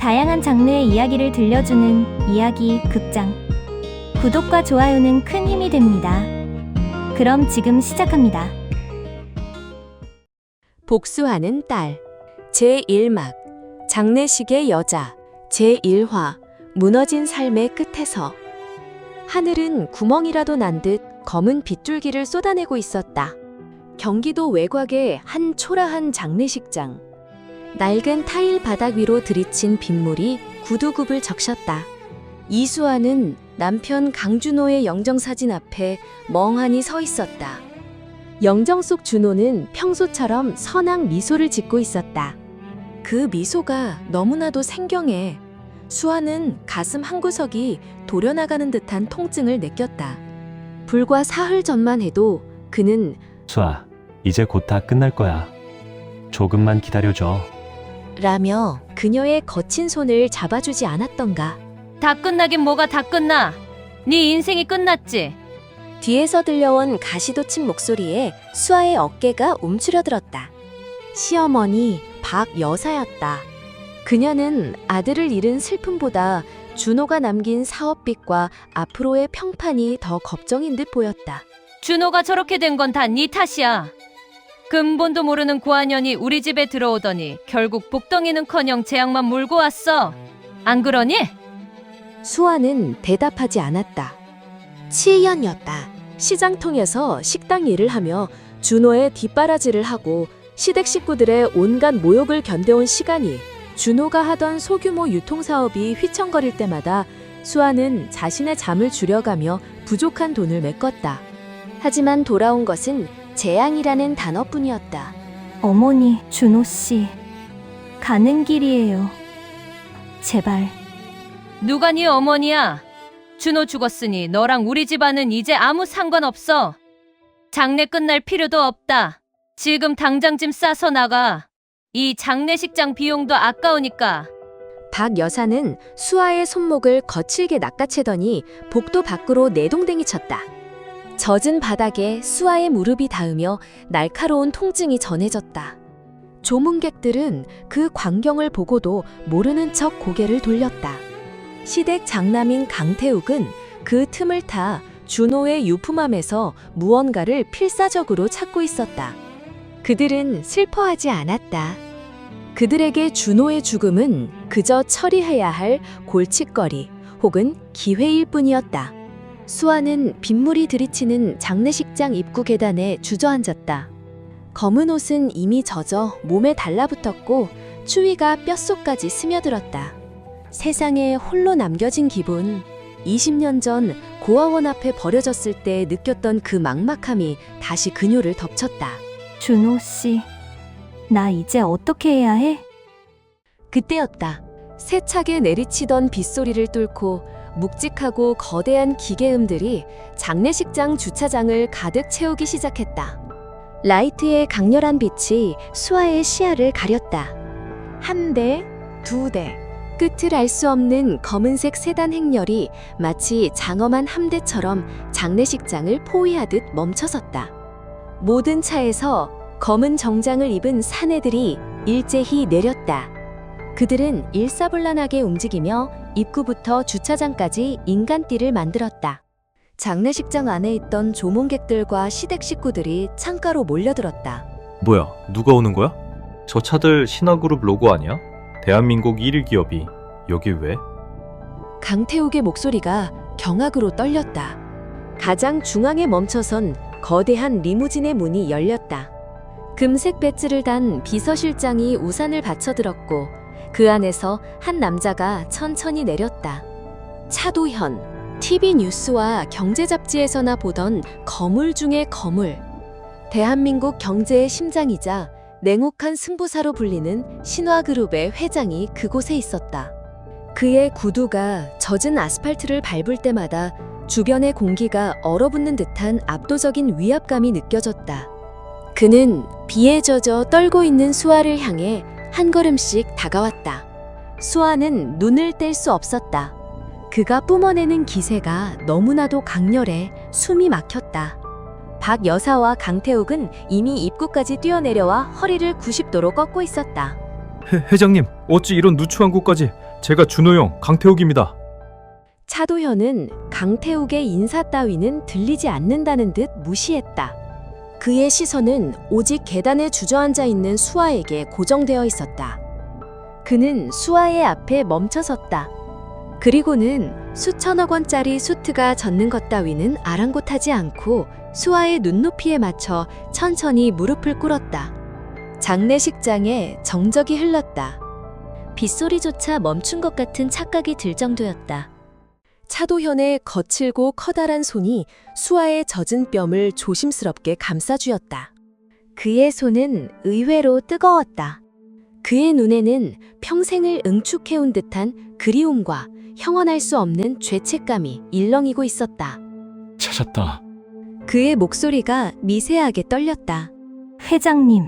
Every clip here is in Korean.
다양한 장르의 이야기를 들려주는 이야기 극장. 구독과 좋아요는 큰 힘이 됩니다. 그럼 지금 시작합니다. 복수하는 딸 제1막 장례식의 여자 제1화 무너진 삶의 끝에서 하늘은 구멍이라도 난 듯 검은 빗줄기를 쏟아내고 있었다. 경기도 외곽의 한 초라한 장례식장. 낡은 타일 바닥 위로 들이친 빗물이 구두굽을 적셨다. 이수아는 남편 강준호의 영정사진 앞에 멍하니 서 있었다. 영정 속 준호는 평소처럼 선한 미소를 짓고 있었다. 그 미소가 너무나도 생경해. 수아는 가슴 한구석이 도려나가는 듯한 통증을 느꼈다. 불과 사흘 전만 해도 그는 수아, 이제 곧 다 끝날 거야. 조금만 기다려줘. 라며 그녀의 거친 손을 잡아주지 않았던가. 다 끝나긴 뭐가 다 끝나. 네 인생이 끝났지. 뒤에서 들려온 가시돋친 목소리에 수아의 어깨가 움츠려들었다. 시어머니 박 여사였다. 그녀는 아들을 잃은 슬픔보다 준호가 남긴 사업빚과 앞으로의 평판이 더 걱정인 듯 보였다. 준호가 저렇게 된 건 다 네 탓이야. 근본도 모르는 고아년이 우리 집에 들어오더니 결국 복덩이는커녕 재앙만 몰고 왔어. 안 그러니? 수아는 대답하지 않았다. 7년이었다. 시장통에서 식당 일을 하며 준호의 뒷바라지를 하고 시댁 식구들의 온갖 모욕을 견뎌온 시간이 준호가 하던 소규모 유통사업이 휘청거릴 때마다 수아는 자신의 잠을 줄여가며 부족한 돈을 메꿨다. 하지만 돌아온 것은 재앙이라는 단어뿐이었다. 어머니, 준호 씨. 가는 길이에요. 제발. 누가 네 어머니야? 준호 죽었으니 너랑 우리 집안은 이제 아무 상관없어. 장례 끝날 필요도 없다. 지금 당장 짐 싸서 나가. 이 장례식장 비용도 아까우니까. 박 여사는 수아의 손목을 거칠게 낚아채더니 복도 밖으로 내동댕이 쳤다. 젖은 바닥에 수아의 무릎이 닿으며 날카로운 통증이 전해졌다. 조문객들은 그 광경을 보고도 모르는 척 고개를 돌렸다. 시댁 장남인 강태욱은 그 틈을 타 준호의 유품함에서 무언가를 필사적으로 찾고 있었다. 그들은 슬퍼하지 않았다. 그들에게 준호의 죽음은 그저 처리해야 할 골칫거리 혹은 기회일 뿐이었다. 수아는 빗물이 들이치는 장례식장 입구 계단에 주저앉았다. 검은 옷은 이미 젖어 몸에 달라붙었고 추위가 뼛속까지 스며들었다. 세상에 홀로 남겨진 기분. 20년 전 고아원 앞에 버려졌을 때 느꼈던 그 막막함이 다시 그녀를 덮쳤다. 준호 씨. 나 이제 어떻게 해야 해? 그때였다. 세차게 내리치던 빗소리를 뚫고 묵직하고 거대한 기계음들이 장례식장 주차장을 가득 채우기 시작했다. 라이트의 강렬한 빛이 수아의 시야를 가렸다. 한 대, 두 대, 끝을 알 수 없는 검은색 세단 행렬이 마치 장엄한 함대처럼 장례식장을 포위하듯 멈춰섰다. 모든 차에서 검은 정장을 입은 사내들이 일제히 내렸다. 그들은 일사불란하게 움직이며 입구부터 주차장까지 인간띠를 만들었다. 장례식장 안에 있던 조문객들과 시댁 식구들이 창가로 몰려들었다. 뭐야, 누가 오는 거야? 저 차들 신화그룹 로고 아니야? 대한민국 1위 기업이 여기 왜? 강태욱의 목소리가 경악으로 떨렸다. 가장 중앙에 멈춰선 거대한 리무진의 문이 열렸다. 금색 배지를 단 비서실장이 우산을 받쳐들었고 그 안에서 한 남자가 천천히 내렸다. 차도현, TV 뉴스와 경제 잡지에서나 보던 거물 중의 거물. 대한민국 경제의 심장이자 냉혹한 승부사로 불리는 신화그룹의 회장이 그곳에 있었다. 그의 구두가 젖은 아스팔트를 밟을 때마다 주변의 공기가 얼어붙는 듯한 압도적인 위압감이 느껴졌다. 그는 비에 젖어 떨고 있는 수아를 향해 한 걸음씩 다가왔다. 수아는 눈을 뗄 수 없었다. 그가 뿜어내는 기세가 너무나도 강렬해 숨이 막혔다. 박 여사와 강태욱은 이미 입구까지 뛰어내려와 허리를 90도로 꺾고 있었다. 회장님, 어찌 이런 누추한 곳까지? 제가 준호 형, 강태욱입니다. 차도현은 강태욱의 인사 따위는 들리지 않는다는 듯 무시했다. 그의 시선은 오직 계단에 주저앉아 있는 수아에게 고정되어 있었다. 그는 수아의 앞에 멈춰섰다. 그리고는 수천억 원짜리 수트가 젖는 것 따위는 아랑곳하지 않고 수아의 눈높이에 맞춰 천천히 무릎을 꿇었다. 장례식장에 정적이 흘렀다. 빗소리조차 멈춘 것 같은 착각이 들 정도였다. 차도현의 거칠고 커다란 손이 수아의 젖은 뺨을 조심스럽게 감싸주었다. 그의 손은 의외로 뜨거웠다. 그의 눈에는 평생을 응축해온 듯한 그리움과 형언할 수 없는 죄책감이 일렁이고 있었다. 찾았다. 그의 목소리가 미세하게 떨렸다. 회장님,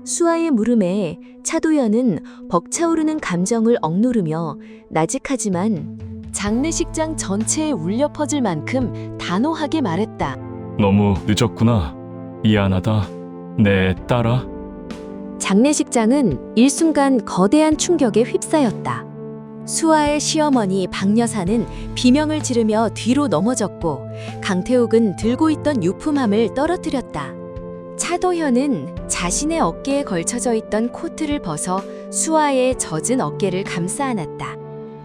수아의 물음에 차도현은 벅차오르는 감정을 억누르며 나직하지만 장례식장 전체에 울려 퍼질 만큼 단호하게 말했다. 너무 늦었구나. 미안하다. 내 딸아. 장례식장은 일순간 거대한 충격에 휩싸였다. 수아의 시어머니 박 여사는 비명을 지르며 뒤로 넘어졌고 강태욱은 들고 있던 유품함을 떨어뜨렸다. 차도현은 자신의 어깨에 걸쳐져 있던 코트를 벗어 수아의 젖은 어깨를 감싸 안았다.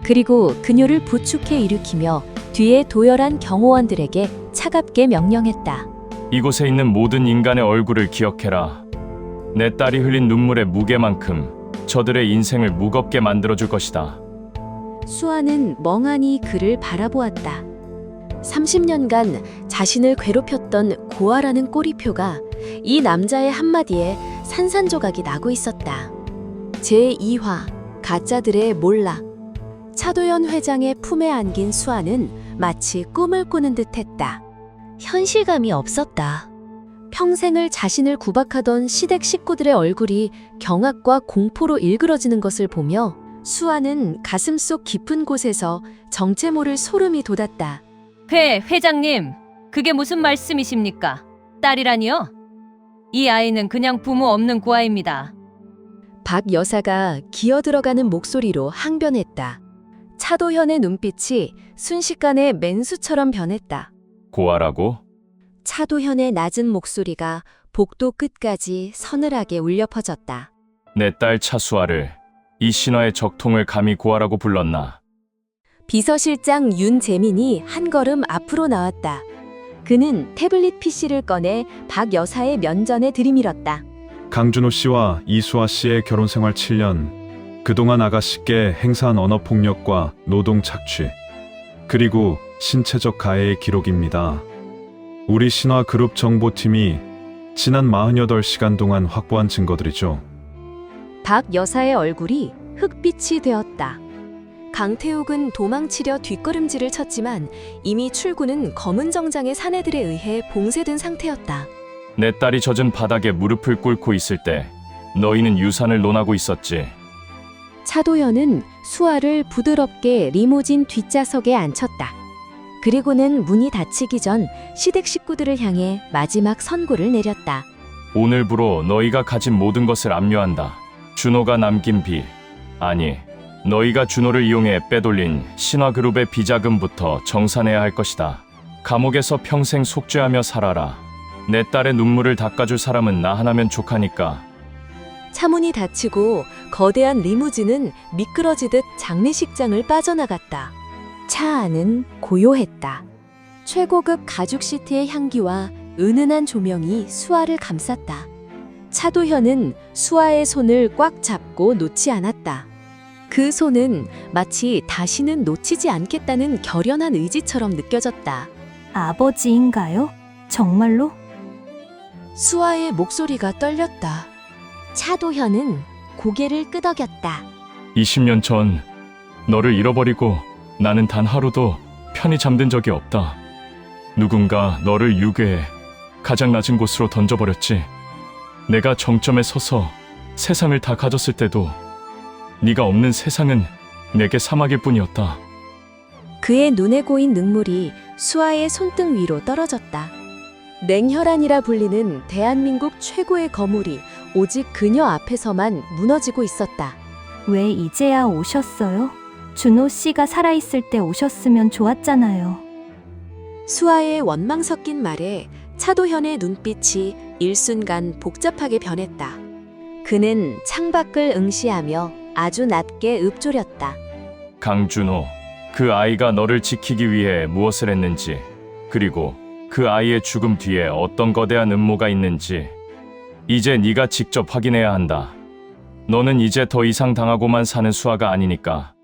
그리고 그녀를 부축해 일으키며 뒤에 도열한 경호원들에게 차갑게 명령했다. 이곳에 있는 모든 인간의 얼굴을 기억해라. 내 딸이 흘린 눈물의 무게만큼 저들의 인생을 무겁게 만들어줄 것이다. 수아는 멍하니 그를 바라보았다. 30년간 자신을 괴롭혔던 고아라는 꼬리표가 이 남자의 한마디에 산산조각이 나고 있었다. 제2화 가짜들의 몰락. 차도현 회장의 품에 안긴 수아는 마치 꿈을 꾸는 듯했다. 현실감이 없었다. 평생을 자신을 구박하던 시댁 식구들의 얼굴이 경악과 공포로 일그러지는 것을 보며 수아는 가슴속 깊은 곳에서 정체 모를 소름이 돋았다. 회장님, 그게 무슨 말씀이십니까? 딸이라니요? 이 아이는 그냥 부모 없는 고아입니다. 박 여사가 기어들어가는 목소리로 항변했다. 차도현의 눈빛이 순식간에 맨수처럼 변했다. 고아라고? 차도현의 낮은 목소리가 복도 끝까지 서늘하게 울려 퍼졌다. 내 딸 차수아를 이 신화의 적통을 감히 고아라고 불렀나? 비서실장 윤재민이 한 걸음 앞으로 나왔다. 그는 태블릿 PC를 꺼내 박 여사의 면전에 들이밀었다. 강준호 씨와 이수아 씨의 결혼 생활 7년, 그동안 아가씨께 행사한 언어폭력과 노동 착취, 그리고 신체적 가해의 기록입니다. 우리 신화 그룹 정보팀이 지난 48시간 동안 확보한 증거들이죠. 박 여사의 얼굴이 흑빛이 되었다. 강태욱은 도망치려 뒷걸음질을 쳤지만 이미 출구는 검은 정장의 사내들에 의해 봉쇄된 상태였다. 내 딸이 젖은 바닥에 무릎을 꿇고 있을 때 너희는 유산을 논하고 있었지. 차도현은 수아를 부드럽게 리무진 뒷좌석에 앉혔다. 그리고는 문이 닫히기 전 시댁 식구들을 향해 마지막 선고를 내렸다. 오늘부로 너희가 가진 모든 것을 압류한다. 준호가 남긴 빚, 아니, 너희가 준호를 이용해 빼돌린 신화그룹의 비자금부터 정산해야 할 것이다. 감옥에서 평생 속죄하며 살아라. 내 딸의 눈물을 닦아줄 사람은 나 하나면 족하니까. 차문이 닫히고 거대한 리무진은 미끄러지듯 장례식장을 빠져나갔다. 차 안은 고요했다. 최고급 가죽 시트의 향기와 은은한 조명이 수아를 감쌌다. 차도현은 수아의 손을 꽉 잡고 놓지 않았다. 그 손은 마치 다시는 놓치지 않겠다는 결연한 의지처럼 느껴졌다. 아버지인가요? 정말로? 수아의 목소리가 떨렸다. 차도현은 고개를 끄덕였다. 20년 전 너를 잃어버리고 나는 단 하루도 편히 잠든 적이 없다. 누군가 너를 유괴해 가장 낮은 곳으로 던져버렸지. 내가 정점에 서서 세상을 다 가졌을 때도 네가 없는 세상은 내게 사막일 뿐이었다. 그의 눈에 고인 눈물이 수아의 손등 위로 떨어졌다. 냉혈한이라 불리는 대한민국 최고의 거물이 오직 그녀 앞에서만 무너지고 있었다. 왜 이제야 오셨어요? 준호 씨가 살아있을 때 오셨으면 좋았잖아요. 수아의 원망 섞인 말에 차도현의 눈빛이 일순간 복잡하게 변했다. 그는 창밖을 응시하며 아주 낮게 읊조렸다. 강준호, 그 아이가 너를 지키기 위해 무엇을 했는지, 그리고 그 아이의 죽음 뒤에 어떤 거대한 음모가 있는지 이제 네가 직접 확인해야 한다. 너는 이제 더 이상 당하고만 사는 수아가 아니니까.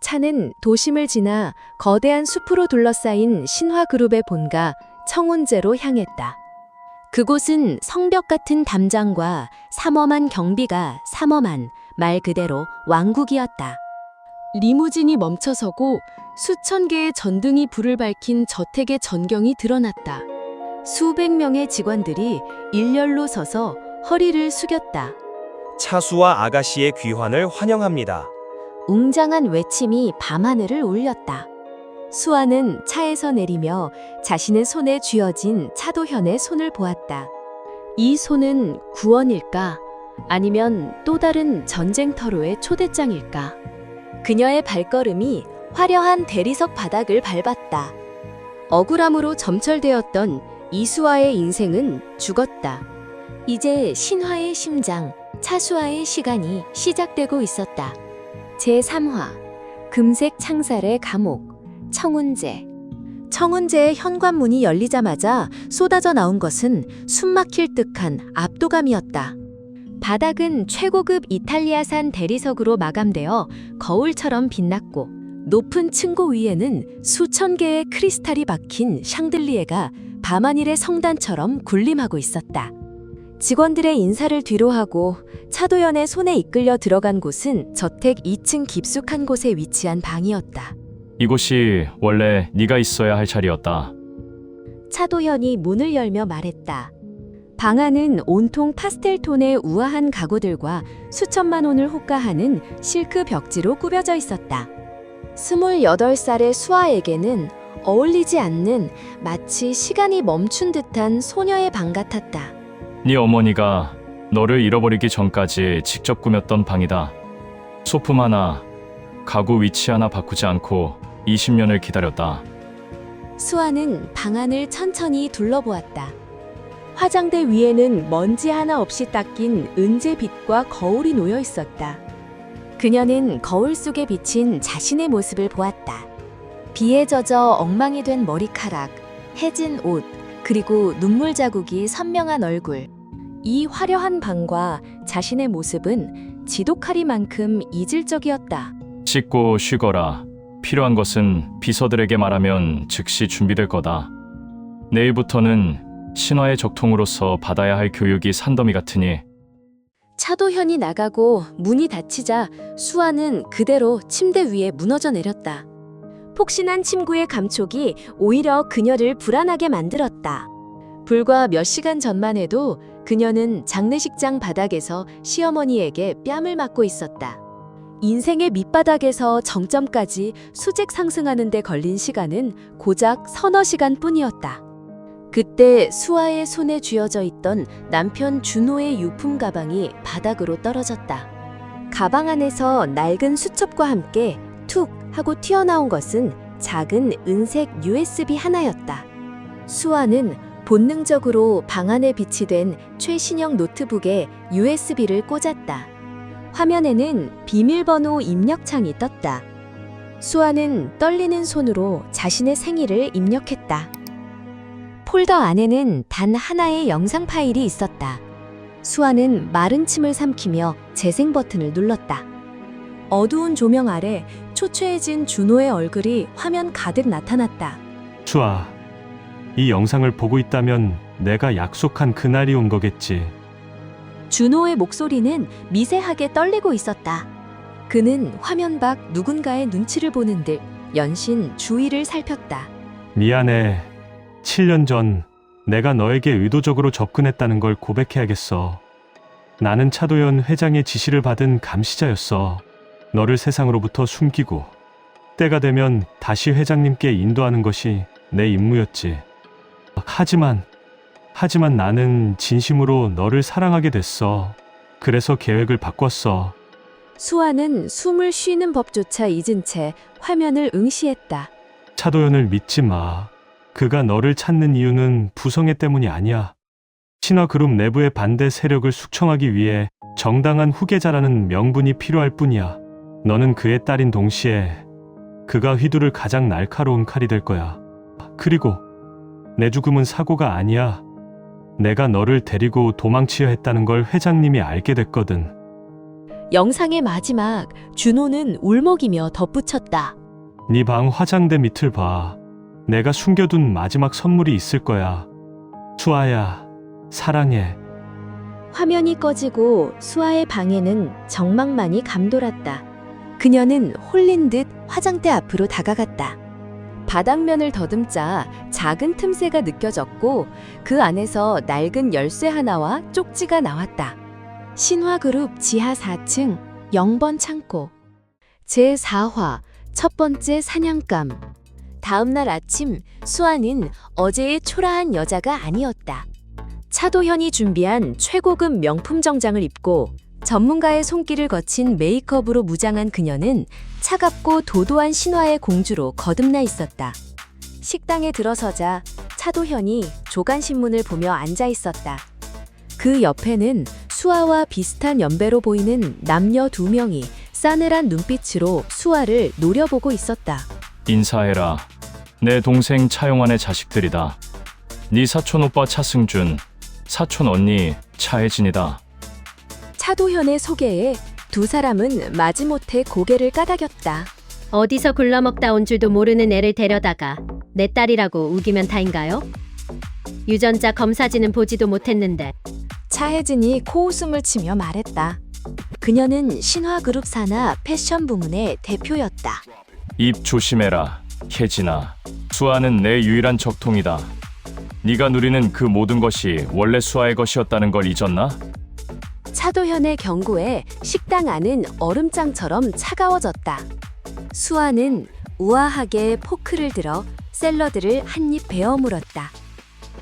차는 도심을 지나 거대한 숲으로 둘러싸인 신화그룹의 본가 청운제로 향했다. 그곳은 성벽 같은 담장과 삼엄한 경비가 삼엄한 말 그대로 왕국이었다. 리무진이 멈춰서고 수천 개의 전등이 불을 밝힌 저택의 전경이 드러났다. 수백 명의 직원들이 일렬로 서서 허리를 숙였다. 차수와 아가씨의 귀환을 환영합니다. 웅장한 외침이 밤하늘을 울렸다. 수아는 차에서 내리며 자신의 손에 쥐어진 차도현의 손을 보았다. 이 손은 구원일까? 아니면 또 다른 전쟁터로의 초대장일까? 그녀의 발걸음이 화려한 대리석 바닥을 밟았다. 억울함으로 점철되었던 이수아의 인생은 죽었다. 이제 신화의 심장, 차수아의 시간이 시작되고 있었다. 제3화 금색 창살의 감옥 청운제. 청운제의 현관문이 열리자마자 쏟아져 나온 것은 숨막힐 듯한 압도감이었다. 바닥은 최고급 이탈리아산 대리석으로 마감되어 거울처럼 빛났고 높은 층고 위에는 수천 개의 크리스탈이 박힌 샹들리에가 밤하늘의 성단처럼 군림하고 있었다. 직원들의 인사를 뒤로하고 차도연의 손에 이끌려 들어간 곳은 저택 2층 깊숙한 곳에 위치한 방이었다. 이곳이 원래 네가 있어야 할 자리였다. 차도현이 문을 열며 말했다. 방 안은 온통 파스텔 톤의 우아한 가구들과 수천만 원을 호가하는 실크 벽지로 꾸며져 있었다. 28살의 수아에게는 어울리지 않는 마치 시간이 멈춘 듯한 소녀의 방 같았다. 네 어머니가 너를 잃어버리기 전까지 직접 꾸몄던 방이다. 소품 하나, 가구 위치 하나 바꾸지 않고 20년을 기다렸다. 수아는 방 안을 천천히 둘러보았다. 화장대 위에는 먼지 하나 없이 닦인 은재 빛과 거울이 놓여 있었다. 그녀는 거울 속에 비친 자신의 모습을 보았다. 비에 젖어 엉망이 된 머리카락, 해진 옷, 그리고 눈물 자국이 선명한 얼굴. 이 화려한 방과 자신의 모습은 지독하리만큼 이질적이었다. 씻고 쉬거라. 필요한 것은 비서들에게 말하면 즉시 준비될 거다. 내일부터는 신화의 적통으로서 받아야 할 교육이 산더미 같으니. 차도현이 나가고 문이 닫히자 수아는 그대로 침대 위에 무너져 내렸다. 폭신한 침구의 감촉이 오히려 그녀를 불안하게 만들었다. 불과 몇 시간 전만 해도 그녀는 장례식장 바닥에서 시어머니에게 뺨을 맞고 있었다. 인생의 밑바닥에서 정점까지 수직 상승하는 데 걸린 시간은 고작 서너 시간뿐이었다. 그때 수아의 손에 쥐어져 있던 남편 준호의 유품 가방이 바닥으로 떨어졌다. 가방 안에서 낡은 수첩과 함께 툭 하고 튀어나온 것은 작은 은색 USB 하나였다. 수아는 본능적으로 방 안에 비치된 최신형 노트북에 USB를 꽂았다. 화면에는 비밀번호 입력창이 떴다. 수아는 떨리는 손으로 자신의 생일을 입력했다. 폴더 안에는 단 하나의 영상 파일이 있었다. 수아는 마른 침을 삼키며 재생 버튼을 눌렀다. 어두운 조명 아래 초췌해진 준호의 얼굴이 화면 가득 나타났다. 수아, 이 영상을 보고 있다면 내가 약속한 그날이 온 거겠지. 준호의 목소리는 미세하게 떨리고 있었다. 그는 화면 밖 누군가의 눈치를 보는 듯 연신 주위를 살폈다. 미안해. 7년 전 내가 너에게 의도적으로 접근했다는 걸 고백해야겠어. 나는 차도연 회장의 지시를 받은 감시자였어. 너를 세상으로부터 숨기고 때가 되면 다시 회장님께 인도하는 것이 내 임무였지. 하지만 나는 진심으로 너를 사랑하게 됐어. 그래서 계획을 바꿨어. 수아는 숨을 쉬는 법조차 잊은 채 화면을 응시했다. 차도연을 믿지 마. 그가 너를 찾는 이유는 부성애 때문이 아니야. 신화그룹 내부의 반대 세력을 숙청하기 위해 정당한 후계자라는 명분이 필요할 뿐이야. 너는 그의 딸인 동시에 그가 휘두를 가장 날카로운 칼이 될 거야. 그리고 내 죽음은 사고가 아니야. 내가 너를 데리고 도망치려 했다는 걸 회장님이 알게 됐거든. 영상의 마지막, 준호는 울먹이며 덧붙였다. 네 방 화장대 밑을 봐. 내가 숨겨둔 마지막 선물이 있을 거야. 수아야, 사랑해. 화면이 꺼지고 수아의 방에는 정막만이 감돌았다. 그녀는 홀린 듯 화장대 앞으로 다가갔다. 바닥면을 더듬자 작은 틈새가 느껴졌고 그 안에서 낡은 열쇠 하나와 쪽지가 나왔다. 신화그룹 지하 4층 0번 창고. 제4화 첫 번째 사냥감. 다음 날 아침 수아는 어제의 초라한 여자가 아니었다. 차도현이 준비한 최고급 명품 정장을 입고 전문가의 손길을 거친 메이크업으로 무장한 그녀는 차갑고 도도한 신화의 공주로 거듭나 있었다. 식당에 들어서자 차도현이 조간신문을 보며 앉아 있었다. 그 옆에는 수아와 비슷한 연배로 보이는 남녀 2명이 싸늘한 눈빛으로 수아를 노려보고 있었다. 인사해라. 내 동생 차용환의 자식들이다. 네 사촌 오빠 차승준, 사촌 언니 차혜진이다. 차도현의 소개에 두 사람은 마지못해 고개를 까닥였다. 어디서 굴러먹다 온 줄도 모르는 애를 데려다가 내 딸이라고 우기면 다인가요? 유전자 검사지는 보지도 못했는데. 차혜진이 코웃음을 치며 말했다. 그녀는 신화그룹 산하 패션 부문의 대표였다. 입 조심해라, 혜진아. 수아는 내 유일한 적통이다. 네가 누리는 그 모든 것이 원래 수아의 것이었다는 걸 잊었나? 차도현의 경고에 식당 안은 얼음장처럼 차가워졌다. 수아는 우아하게 포크를 들어 샐러드를 한 입 베어 물었다.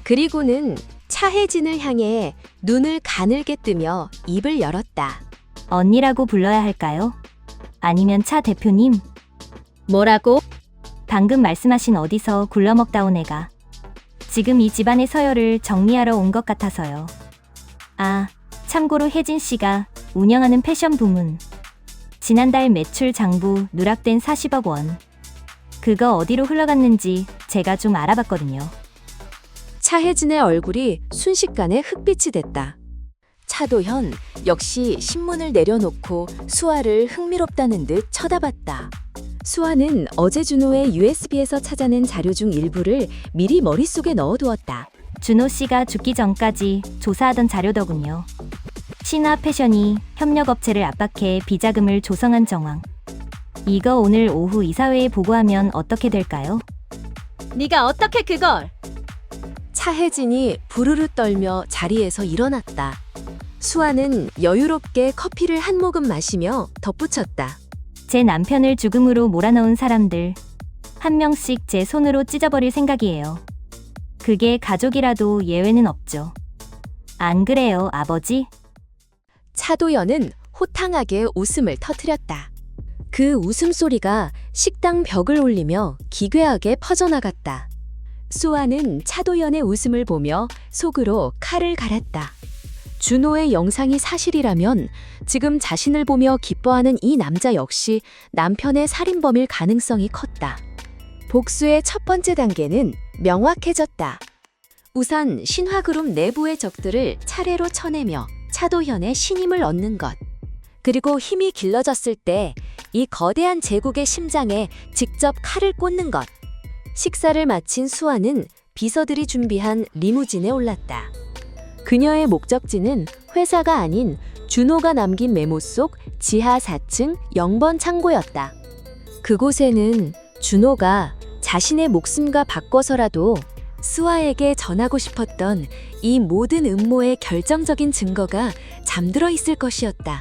그리고는 차혜진을 향해 눈을 가늘게 뜨며 입을 열었다. 언니라고 불러야 할까요? 아니면 차 대표님? 뭐라고? 방금 말씀하신 어디서 굴러먹다 온 애가 지금 이 집안의 서열을 정리하러 온 것 같아서요. 아, 참고로 혜진 씨가 운영하는 패션 부문. 지난달 매출 장부 누락된 40억 원. 그거 어디로 흘러갔는지 제가 좀 알아봤거든요. 차혜진의 얼굴이 순식간에 흑빛이 됐다. 차도현 역시 신문을 내려놓고 수아를 흥미롭다는 듯 쳐다봤다. 수아는 어제 준호의 USB에서 찾아낸 자료 중 일부를 미리 머릿속에 넣어두었다. 준호 씨가 죽기 전까지 조사하던 자료더군요. 신화 패션이 협력업체를 압박해 비자금을 조성한 정황. 이거 오늘 오후 이사회에 보고하면 어떻게 될까요? 네가 어떻게 그걸? 차혜진이 부르르 떨며 자리에서 일어났다. 수아는 여유롭게 커피를 한 모금 마시며 덧붙였다. 제 남편을 죽음으로 몰아넣은 사람들 한 명씩 제 손으로 찢어버릴 생각이에요. 그게 가족이라도 예외는 없죠. 안 그래요, 아버지? 차도연은 호탕하게 웃음을 터뜨렸다. 그 웃음소리가 식당 벽을 울리며 기괴하게 퍼져나갔다. 수아는 차도연의 웃음을 보며 속으로 칼을 갈았다. 준호의 영상이 사실이라면 지금 자신을 보며 기뻐하는 이 남자 역시 남편의 살인범일 가능성이 컸다. 복수의 첫 번째 단계는 명확해졌다. 우선 신화그룹 내부의 적들을 차례로 쳐내며 차도현의 신임을 얻는 것. 그리고 힘이 길러졌을 때 이 거대한 제국의 심장에 직접 칼을 꽂는 것. 식사를 마친 수아는 비서들이 준비한 리무진에 올랐다. 그녀의 목적지는 회사가 아닌 준호가 남긴 메모 속 지하 4층 0번 창고였다. 그곳에는 준호가 자신의 목숨과 바꿔서라도 수아에게 전하고 싶었던 이 모든 음모의 결정적인 증거가 잠들어 있을 것이었다.